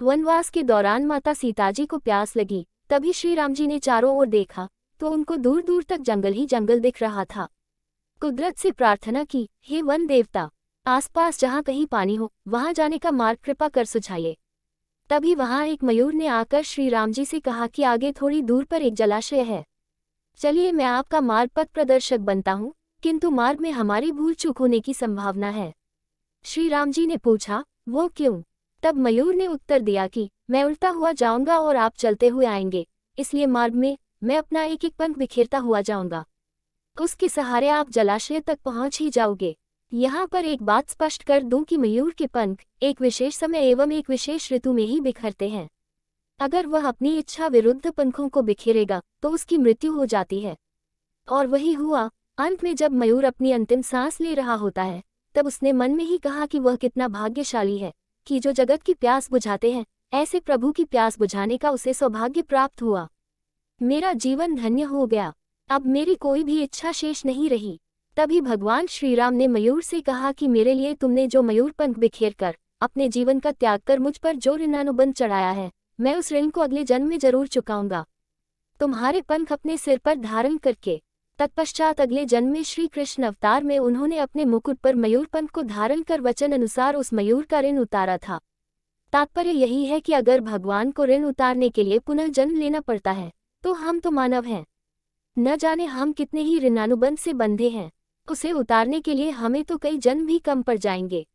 वनवास के दौरान माता सीताजी को प्यास लगी, तभी श्री राम जी ने चारों ओर देखा तो उनको दूर दूर तक जंगल ही जंगल दिख रहा था। कुदरत से प्रार्थना की, हे वन देवता, आसपास जहाँ कहीं पानी हो वहां जाने का मार्ग कृपा कर सुझाइए। तभी वहां एक मयूर ने आकर श्री राम जी से कहा कि आगे थोड़ी दूर पर एक जलाशय है, चलिए मैं आपका मार्ग पथ प्रदर्शक बनता हूँ, किंतु मार्ग में हमारी भूल चूक होने की संभावना है। श्री राम जी ने पूछा, वो क्यों? तब मयूर ने उत्तर दिया कि मैं उड़ता हुआ जाऊंगा और आप चलते हुए आएंगे, इसलिए मार्ग में मैं अपना एक एक पंख बिखेरता हुआ जाऊंगा, उसके सहारे आप जलाशय तक पहुंच ही जाओगे। यहाँ पर एक बात स्पष्ट कर दूं कि मयूर के पंख एक विशेष समय एवं एक विशेष ऋतु में ही बिखरते हैं। अगर वह अपनी इच्छा विरुद्ध पंखों को बिखेरेगा तो उसकी मृत्यु हो जाती है। और वही हुआ। अंत में जब मयूर अपनी अंतिम सांस ले रहा होता है तब उसने मन में ही कहा कि वह कितना भाग्यशाली है कि जो जगत की प्यास बुझाते हैं, ऐसे प्रभु की प्यास बुझाने का उसे सौभाग्य प्राप्त हुआ। मेरा जीवन धन्य हो गया, अब मेरी कोई भी इच्छा शेष नहीं रही। तभी भगवान श्री राम ने मयूर से कहा कि मेरे लिए तुमने जो मयूर पंख बिखेर कर अपने जीवन का त्याग कर मुझ पर जो ऋणानुबंध चढ़ाया है, मैं उस ऋण को अगले जन्म में जरूर चुकाऊंगा। तुम्हारे पंख अपने सिर पर धारण करके तत्पश्चात अगले जन्म में श्री कृष्ण अवतार में उन्होंने अपने मुकुट पर मयूर पंख को धारण कर वचन अनुसार उस मयूर का ऋण उतारा था। तात्पर्य यही है कि अगर भगवान को ऋण उतारने के लिए पुनः जन्म लेना पड़ता है तो हम तो मानव हैं, न जाने हम कितने ही ऋणानुबंध से बंधे हैं, उसे उतारने के लिए हमें तो कई जन्म भी कम पड़ जाएंगे।